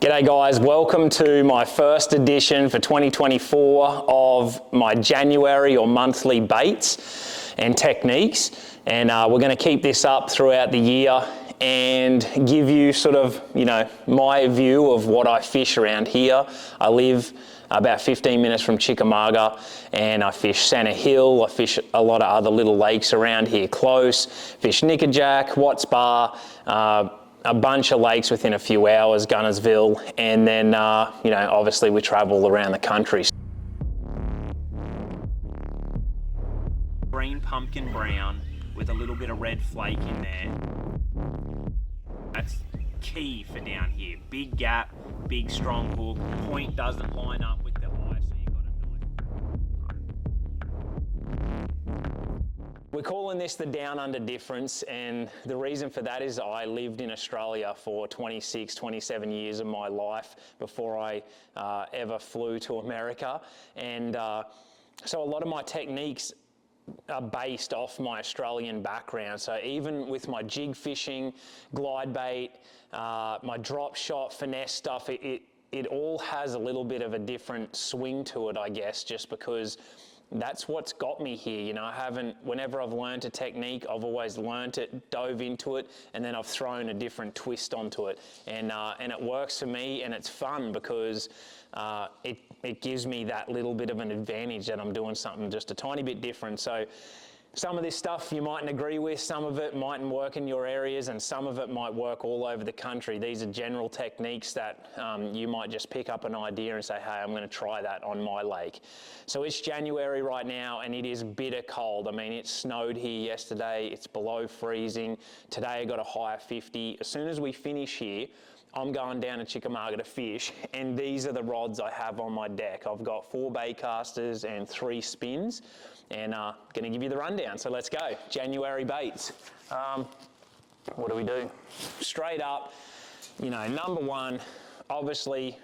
G'day guys, welcome to my first edition for 2024 of my January or monthly baits and techniques, and we're going to keep this up throughout the year and give you sort of, my view of what I fish around here. I live about 15 minutes from Chickamauga and I fish Santa Hill, I fish a lot of other little lakes around here close, fish Nickajack, Watts Bar, a bunch of lakes within a few hours, Gunnersville, and then, obviously we travel around the country. Green pumpkin brown with a little bit of red flake in there. That's key for down here. Big gap, big strong hook, point doesn't line up with the eye, so you've got to know. We're calling this the down under difference, and the reason for that is I lived in Australia for 26, 27 years of my life before I ever flew to America, and so a lot of my techniques are based off my Australian background. So even with my jig fishing, glide bait, my drop shot, finesse stuff, it all has a little bit of a different swing to it, I guess, just because that's what's got me here. Whenever I've learned a technique, I've always learned it, dove into it, and then I've thrown a different twist onto it. And it works for me, and it's fun because it gives me that little bit of an advantage that I'm doing something just a tiny bit different. So some of this stuff you mightn't agree with, some of it mightn't work in your areas, and some of it might work all over the country. These are general techniques that you might just pick up an idea and say, hey, I'm going to try that on my lake. So it's January right now, and it is bitter cold. I mean, it snowed here yesterday. It's below freezing. Today I got a high of 50. As soon as we finish here, I'm going down to Chickamauga to fish, and these are the rods I have on my deck. I've got 4 Baitcasters and 3 spins, and going to give you the rundown. So let's go. January baits. What do we do? Straight up, number one, obviously,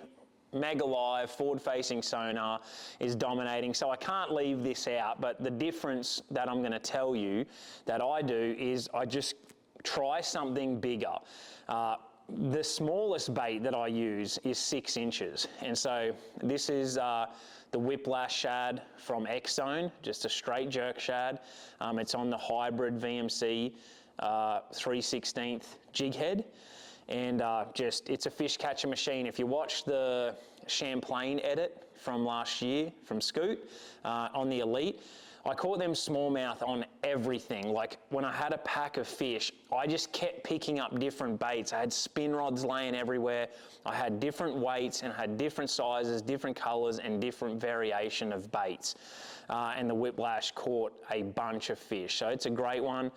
Mega Live forward-facing sonar is dominating, so I can't leave this out. But the difference that I'm going to tell you that I do is I just try something bigger. The smallest bait that I use is 6 inches, and so this is the Whiplash Shad from Xzone, just a straight jerk shad. It's on the hybrid VMC 3/16 jig head, and it's a fish catcher machine. If you watch the Champlain edit from last year from Scoot on the Elite, I caught them smallmouth on everything. Like when I had a pack of fish, I just kept picking up different baits. I had spin rods laying everywhere. I had different weights and I had different sizes, different colors, and different variation of baits. And the Whiplash caught a bunch of fish. So it's a great one.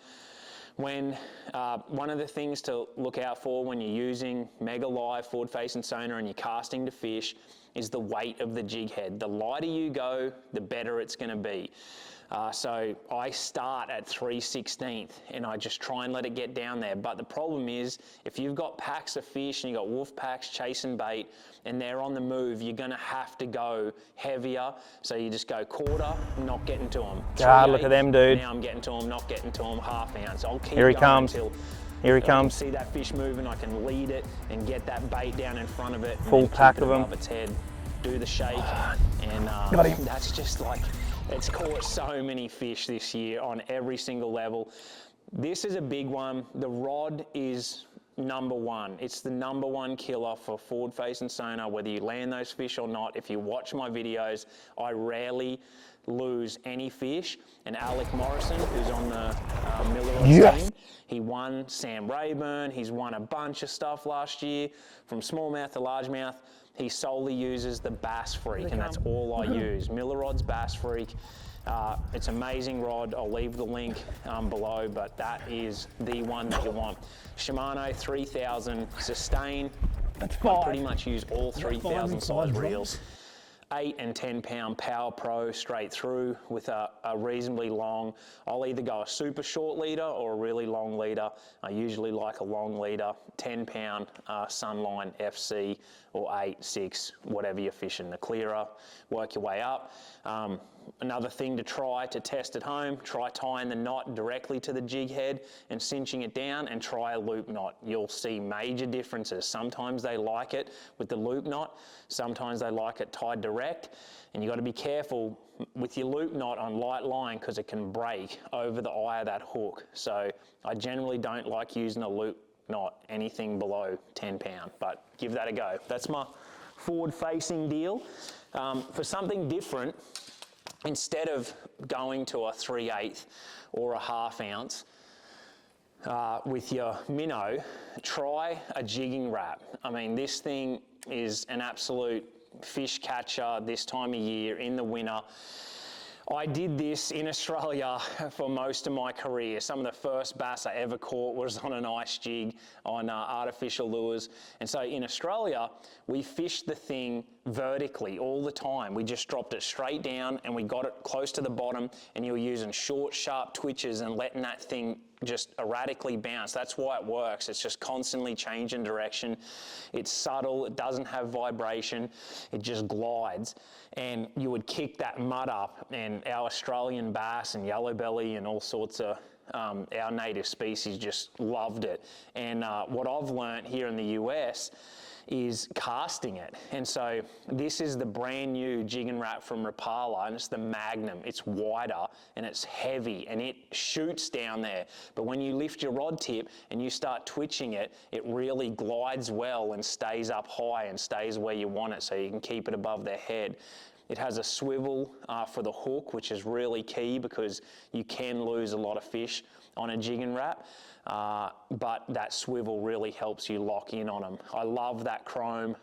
One of the things to look out for when you're using Mega Live forward-facing sonar and you're casting to fish is the weight of the jig head. The lighter you go, the better it's going to be. So I start at 3/16 and I just try and let it get down there. But the problem is, if you've got packs of fish and you've got wolf packs chasing bait and they're on the move, you're going to have to go heavier. So you just go quarter, not getting to them. Look at them, dude. Now I'm getting to them, not getting to them, half ounce. I'll keep Here he going comes. Until Here he I comes. can see that fish moving, I can lead it and get that bait down in front of it. Full pack of them. Above its head, do the shake, and that's just like, it's caught so many fish this year on every single level. This is a big one. The rod is number one. It's the number one killer for forward-facing sonar, whether you land those fish or not. If you watch my videos, I rarely lose any fish. And Alec Morrison, who's on the Millerods team, he won Sam Rayburn. He's won a bunch of stuff last year, from smallmouth to largemouth. He solely uses the Bass Freak, and that's all I use. Millerods Bass Freak. It's an amazing rod. I'll leave the link below, but that is the one that you want. Shimano 3000 sustain. That's I pretty much use all 3000 size reels. 8 and 10 pound PowerPro straight through with a reasonably long, I'll either go a super short leader or a really long leader. I usually like a long leader, 10 pound Sunline FC or 8, 6, whatever you're fishing. The clearer, work your way up. Another thing to try to test at home, try tying the knot directly to the jig head and cinching it down, and try a loop knot. You'll see major differences. Sometimes they like it with the loop knot, sometimes they like it tied direct, and you've got to be careful with your loop knot on light line because it can break over the eye of that hook. So I generally don't like using a loop knot anything below 10 pound, but give that a go. That's my forward facing deal. For something different, instead of going to a 3/8 or a 1/2 ounce with your minnow, try a Jigging Rap. I mean, this thing is an absolute fish catcher this time of year in the winter. I did this in Australia for most of my career. Some of the first bass I ever caught was on an ice jig on artificial lures. And so in Australia, we fished the thing vertically all the time. We just dropped it straight down and we got it close to the bottom, and you were using short, sharp twitches and letting that thing just erratically bounce. That's why it works. It's just constantly changing direction. It's subtle, it doesn't have vibration, it just glides. And you would kick that mud up, and our Australian bass and yellow belly and all sorts of our native species just loved it. And what I've learnt here in the US is casting it. And so this is the brand new Jigging Rap from Rapala, and it's the Magnum. It's wider and it's heavy and it shoots down there. But when you lift your rod tip and you start twitching it, it really glides well and stays up high and stays where you want it, so you can keep it above their head. It has a swivel for the hook, which is really key because you can lose a lot of fish on a Jigging Rap. But that swivel really helps you lock in on them. I love that chrome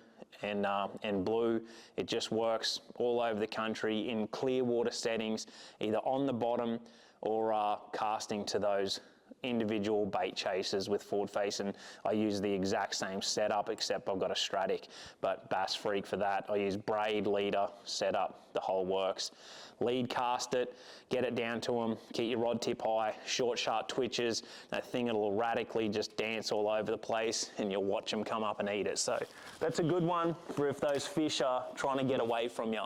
and blue. It just works all over the country in clear water settings, either on the bottom or casting to those individual bait chasers with forward face, and I use the exact same setup except I've got a Stratic, but Bass Freak for that. I use braid, leader, setup, the whole works. Lead cast it, get it down to them, keep your rod tip high, short sharp twitches, that thing will erratically just dance all over the place and you'll watch them come up and eat it. So that's a good one for if those fish are trying to get away from you.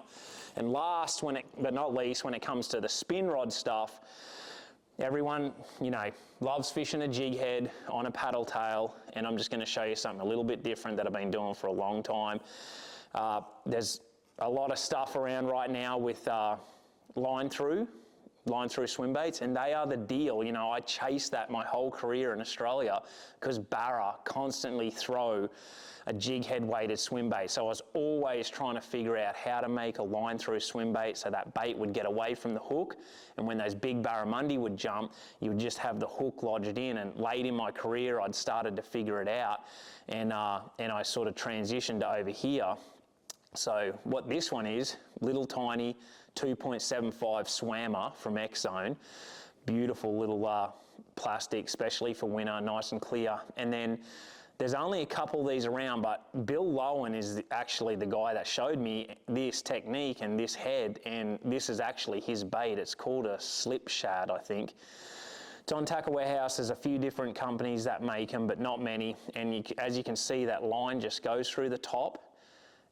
And last, but not least, when it comes to the spin rod stuff, everyone, loves fishing a jig head on a paddle tail, and I'm just going to show you something a little bit different that I've been doing for a long time. There's a lot of stuff around right now with line through swim baits, and they are the deal. I chased that my whole career in Australia because Barra constantly throw a jig head weighted swim bait. So I was always trying to figure out how to make a line through swim bait so that bait would get away from the hook. And when those big barramundi would jump, you would just have the hook lodged in. And late in my career, I'd started to figure it out. And I sort of transitioned over here. So what this one is, little tiny 2.75 Swammer from Xzone. Beautiful little plastic, especially for winter, nice and clear. And then there's only a couple of these around, but Bill Lowen is actually the guy that showed me this technique and this head, and this is actually his bait. It's called a slip shad, I think. It's on Tacklewarehouse. There's a few different companies that make them, but not many. And as you can see, that line just goes through the top,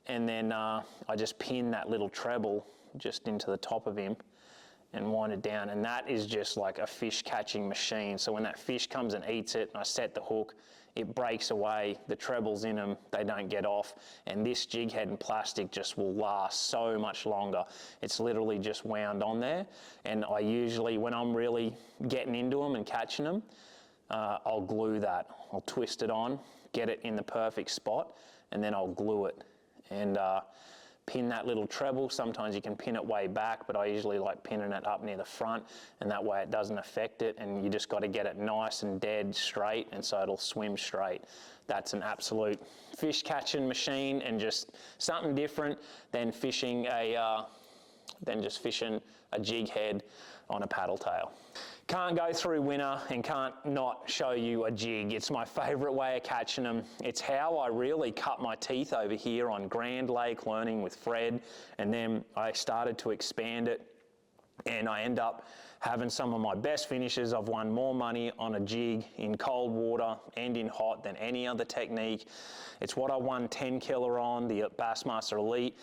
and then I just pin that little treble just into the top of him and wind it down, and that is just like a fish catching machine. So when that fish comes and eats it, and I set the hook, it breaks away, the trebles in them, they don't get off, and this jig head and plastic just will last so much longer. It's literally just wound on there, and I usually, when I'm really getting into them and catching them, I'll glue that. I'll twist it on, get it in the perfect spot, and then I'll glue it and pin that little treble. Sometimes you can pin it way back, but I usually like pinning it up near the front, and that way it doesn't affect it, and you just got to get it nice and dead straight, and so it'll swim straight. That's an absolute fish catching machine, and just something different than fishing just fishing a jig head on a paddle tail. Can't go through winter and can't not show you a jig. It's my favourite way of catching them. It's how I really cut my teeth over here on Grand Lake learning with Fred, and then I started to expand it, and I end up having some of my best finishes. I've won more money on a jig in cold water and in hot than any other technique. It's what I won 10 killer on, the Bassmaster Elite.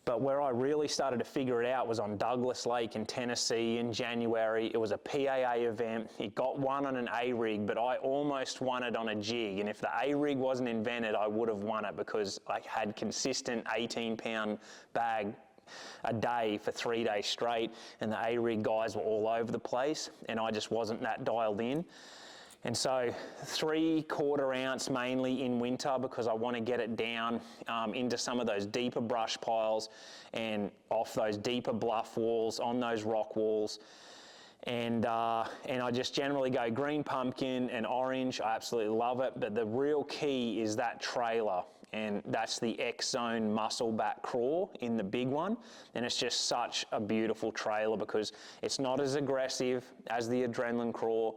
But where I really started to figure it out was on Douglas Lake in Tennessee in January. It was a PAA event. It got won on an A-rig, but I almost won it on a jig. And if the A-rig wasn't invented, I would have won it because I had consistent 18-pound bag a day for 3 days straight, and the A-rig guys were all over the place, and I just wasn't that dialed in. And so 3/4 ounce mainly in winter because I want to get it down into some of those deeper brush piles and off those deeper bluff walls, on those rock walls. And I just generally go green pumpkin and orange. I absolutely love it, but the real key is that trailer, and that's the Xzone muscle back craw in the big one. And it's just such a beautiful trailer because it's not as aggressive as the adrenaline craw.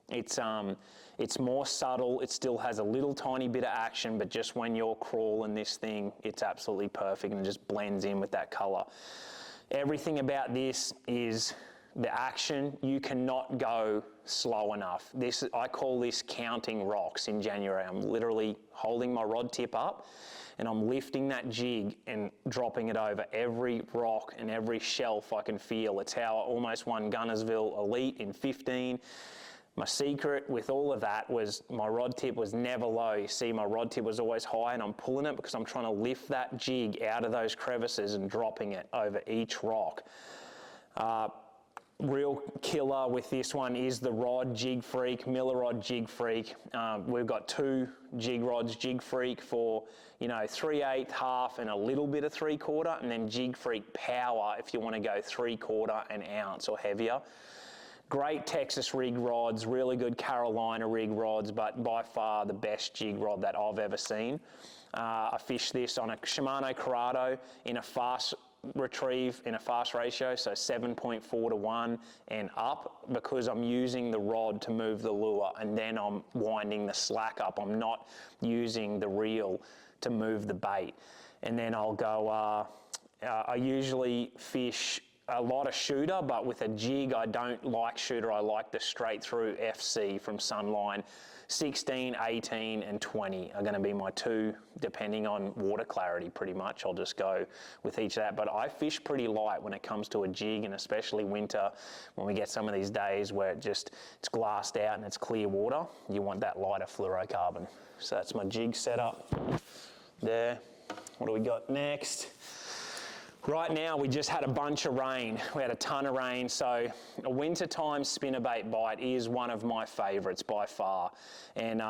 It's more subtle. It still has a little tiny bit of action, but just when you're crawling this thing, it's absolutely perfect and it just blends in with that color. Everything about this is the action. You cannot go slow enough. I call this counting rocks in January. I'm literally holding my rod tip up and I'm lifting that jig and dropping it over every rock and every shelf I can feel. It's how I almost won Gunnersville Elite in 15. My secret with all of that was my rod tip was never low. You see, my rod tip was always high, and I'm pulling it because I'm trying to lift that jig out of those crevices and dropping it over each rock. Real killer with this one is the rod, Jig Freak, Millerod Jig Freak. We've got 2 jig rods, Jig Freak for 3/8, half, and a little bit of 3/4, and then Jig Freak Power if you want to go 3/4 an ounce or heavier. Great Texas rig rods, really good Carolina rig rods, but by far the best jig rod that I've ever seen. I fished this on a Shimano Corrado in a fast retrieve, in a fast ratio, so 7.4 to 1 and up, because I'm using the rod to move the lure and then I'm winding the slack up. I'm not using the reel to move the bait. And then I'll go, I usually fish a lot of shooter, but with a jig, I don't like shooter. I like the straight through FC from Sunline. 16, 18, and 20 are going to be my 2, depending on water clarity pretty much. I'll just go with each of that. But I fish pretty light when it comes to a jig, and especially winter when we get some of these days where it's glassed out and it's clear water. You want that lighter fluorocarbon. So that's my jig setup there. What do we got next? Right now, we just had a bunch of rain. We had a ton of rain, so a wintertime spinnerbait bite is one of my favourites by far. And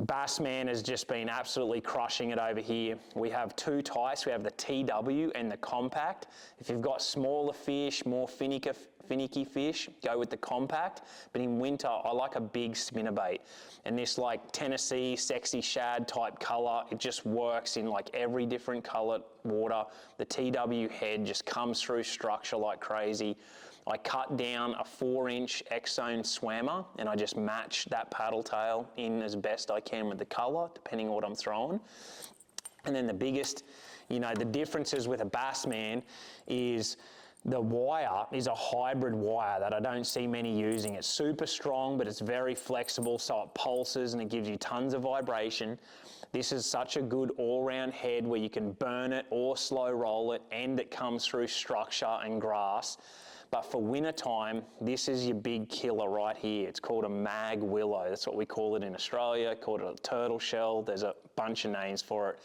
Bassman has just been absolutely crushing it over here. We have 2 types. We have the TW and the compact. If you've got smaller fish, more finicky fish, go with the compact. But in winter, I like a big spinnerbait. And this like Tennessee sexy shad type colour, it just works in like every different colour water. The TW head just comes through structure like crazy. I cut down a 4-inch Xzone Swammer and I just match that paddle tail in as best I can with the colour, depending on what I'm throwing. And then the biggest, the differences with a Bassman is the wire is a hybrid wire that I don't see many using. It's super strong, but it's very flexible, so it pulses and it gives you tons of vibration. This is such a good all-round head where you can burn it or slow roll it, and it comes through structure and grass. But for wintertime, this is your big killer right here. It's called a mag willow. That's what we call it in Australia, called it a turtle shell. There's a bunch of names for it.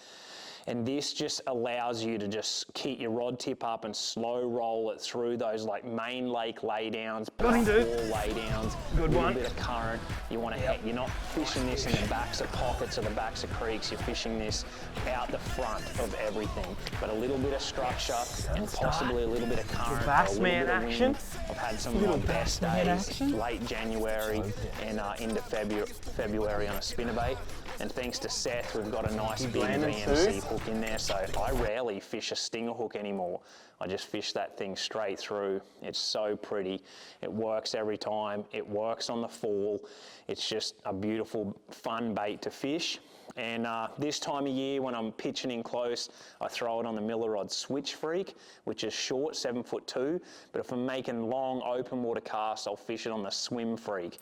And this just allows you to just keep your rod tip up and slow roll it through those like main lake laydowns, bluff wall laydowns, good one. A bit of current. You want to you're not fishing this in the backs of pockets or the backs of creeks. You're fishing this out the front of everything. But a little bit of structure and possibly a little bit of current. Bassman action. I've had some of my best days late January and into February on a spinnerbait. And thanks to Seth, we've got a nice big VMC hook in there, so I rarely fish a stinger hook anymore. I just fish that thing straight through. It's so pretty. It works every time. It works on the fall. It's just a beautiful, fun bait to fish. And this time of year, when I'm pitching in close, I throw it on the Millerods Switch Freak, which is short, 7'2". But if I'm making long open water casts, I'll fish it on the Swim Freak.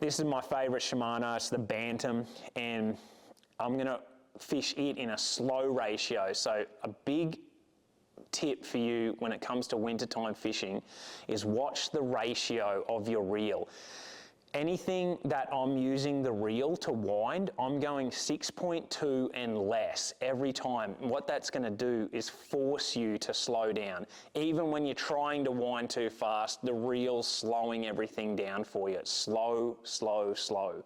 This is my favourite Shimano. It's the Bantam, and I'm gonna fish it in a slow ratio. So a big tip for you when it comes to wintertime fishing is watch the ratio of your reel. Anything that I'm using the reel to wind, I'm going 6.2 and less every time. What that's going to do is force you to slow down. Even when you're trying to wind too fast, the reel's slowing everything down for you. It's slow, slow, slow.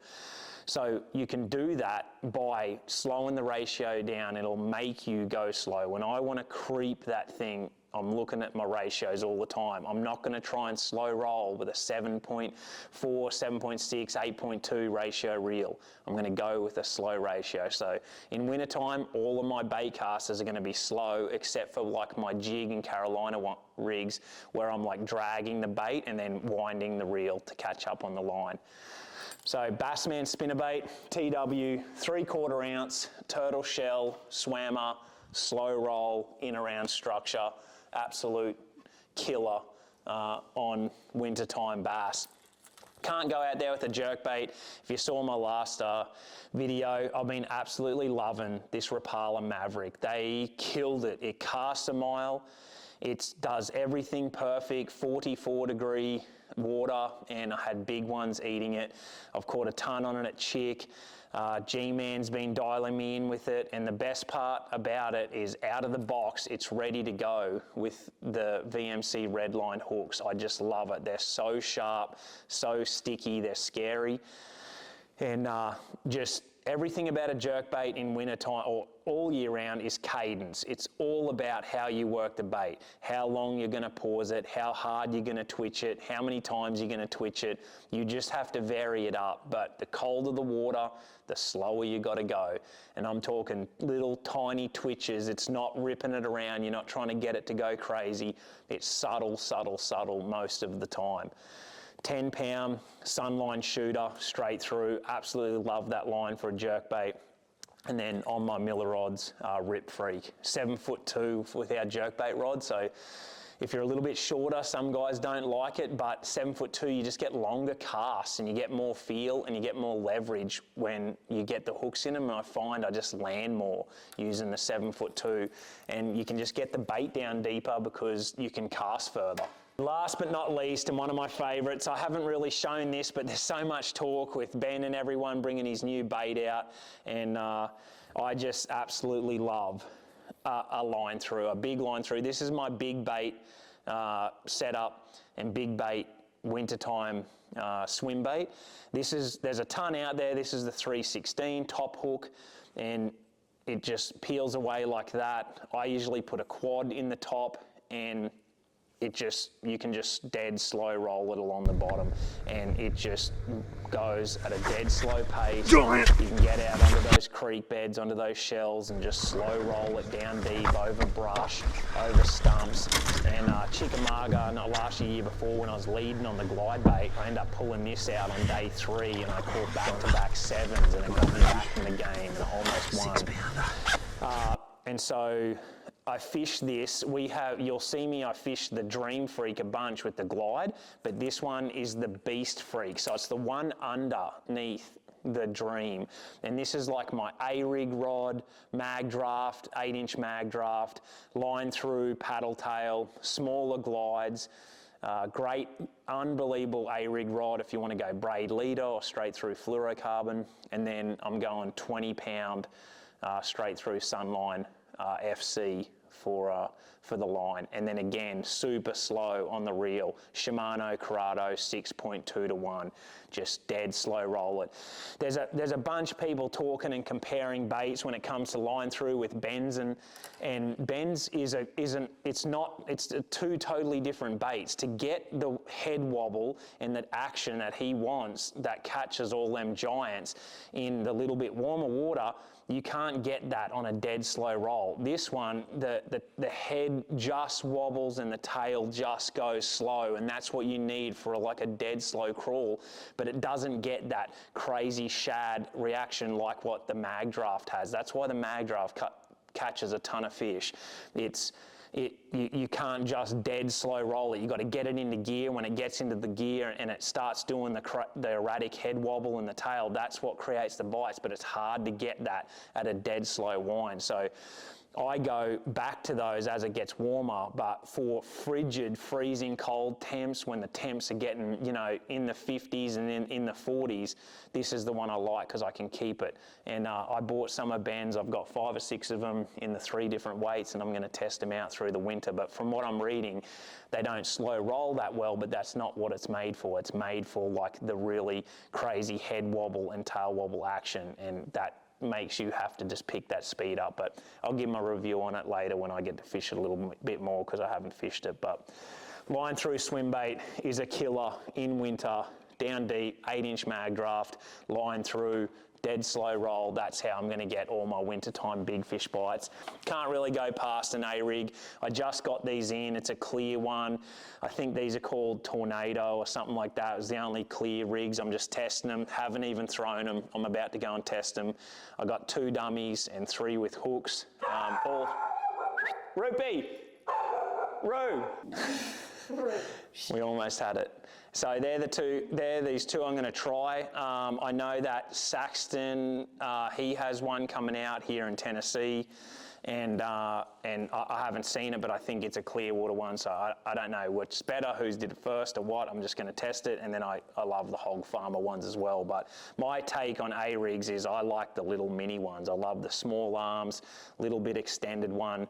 So you can do that by slowing the ratio down. It'll make you go slow. When I want to creep that thing, I'm looking at my ratios all the time. I'm not going to try and slow roll with a 7.4, 7.6, 8.2 ratio reel. I'm going to go with a slow ratio. So in wintertime, all of my bait casters are going to be slow, except for like my jig and Carolina rigs, where I'm like dragging the bait and then winding the reel to catch up on the line. So Bassman Spinnerbait, TW, 3/4 ounce, turtle shell, swammer, slow roll, in around structure, absolute killer on wintertime bass. Can't go out there with a jerkbait. If you saw my last video, I've been absolutely loving this Rapala Mavrik. They killed it. It casts a mile. It does everything perfect, 44-degree water, and I had big ones eating it. I've caught a ton on it at Chick. G-Man's been dialing me in with it, and the best part about it is out of the box, it's ready to go with the VMC Redline hooks. I just love it. They're so sharp, so sticky, they're scary, and just everything about a jerkbait in wintertime or all year round is cadence. It's all about how you work the bait, how long you're going to pause it, how hard you're going to twitch it, how many times you're going to twitch it. You just have to vary it up. But the colder the water, the slower you got to go. And I'm talking little tiny twitches. It's not ripping it around. You're not trying to get it to go crazy. It's subtle, subtle, subtle most of the time. 10-pound Sunline shooter straight through. Absolutely love that line for a jerkbait. And then on my Millerods, Rip Freak, 7'2" with our jerkbait rod. So if you're a little bit shorter, some guys don't like it, but 7'2", you just get longer casts and you get more feel and you get more leverage when you get the hooks in them. And I find I just land more using the 7'2", and you can just get the bait down deeper because you can cast further. Last but not least, and one of my favourites, I haven't really shown this, but there's so much talk with Ben and everyone bringing his new bait out, and I just absolutely love a line through, a big line through. This is my big bait setup and big bait wintertime swim bait. There's a ton out there. This is the 316 top hook, and it just peels away like that. I usually put a quad in the top, and you can just dead slow roll it along the bottom, and it just goes at a dead slow pace. You can get out onto those creek beds, onto those shells, and just slow roll it down deep, over brush, over stumps. And Chickamauga, not last year before, when I was leading on the glide bait, I ended up pulling this out on day 3, and I caught back-to-back 7s, and it got me back in the game, and I almost won. And so I fish this. You'll see me, I fish the Dream Freak a bunch with the glide, but this one is the Beast Freak. So it's the one underneath the Dream. And this is like my A-rig rod, mag draft, 8-inch mag draft, line through, paddle tail, smaller glides. Great, unbelievable A-rig rod if you want to go braid leader or straight through fluorocarbon. And then I'm going 20-pound straight through Sunline FC for the line. And then again, super slow on the reel. Shimano Corrado 6.2 to 1, just dead slow roll it. There's a bunch of people talking and comparing baits when it comes to line through with bends, and bends it's two totally different baits. To get the head wobble and that action that he wants that catches all them giants in the little bit warmer water, you can't get that on a dead slow roll. This one, the head just wobbles and the tail just goes slow, and that's what you need for like a dead slow crawl, but it doesn't get that crazy shad reaction like what the mag draft has. That's why the mag draft catches a ton of fish. You can't just dead slow roll it. You got to get it into gear. When it gets into the gear and it starts doing the erratic head wobble in the tail, that's what creates the bites, but it's hard to get that at a dead slow wind. So I go back to those as it gets warmer, but for frigid, freezing cold temps, when the temps are getting, you know, in the 50s and in the 40s, this is the one I like because I can keep it. And I bought summer bends. I've got 5 or 6 of them in the 3 different weights, and I'm going to test them out through the winter. But from what I'm reading, they don't slow roll that well, but that's not what it's made for. It's made for like the really crazy head wobble and tail wobble action, and that makes you have to just pick that speed up. But I'll give my review on it later when I get to fish it a little bit more, because I haven't fished it. But line through swim bait is a killer in winter, down deep, 8-inch mag draft, line through, dead slow roll. That's how I'm going to get all my wintertime big fish bites. Can't really go past an A-rig. I just got these in. It's a clear one. I think these are called Tornado or something like that. It was the only clear rigs. I'm just testing them. Haven't even thrown them. I'm about to go and test them. I got 2 dummies and 3 with hooks. Rupee! Roo! We almost had it. So they're these two I'm going to try. I know that Saxton, he has one coming out here in Tennessee, and I haven't seen it, but I think it's a Clearwater one, so I don't know which's better, who's did it first or what. I'm just going to test it, and then I love the Hog Farmer ones as well. But my take on A-rigs is I like the little mini ones. I love the small arms, little bit extended one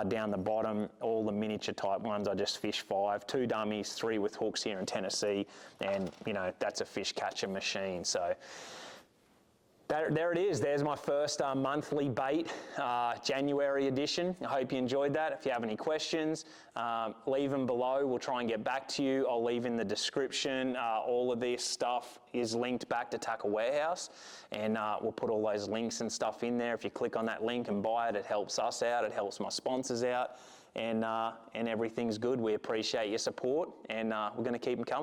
down the bottom. All the miniature type ones, I just fish 5, 2 dummies, 3 with hooks here in Tennessee, and you know, that's a fish catcher machine. So there it is. There's my first monthly bait, January edition. I hope you enjoyed that. If you have any questions, leave them below. We'll try and get back to you. I'll leave in the description. All of this stuff is linked back to Tacklewarehouse, and we'll put all those links and stuff in there. If you click on that link and buy it, it helps us out. It helps my sponsors out, and everything's good. We appreciate your support, and we're going to keep them coming.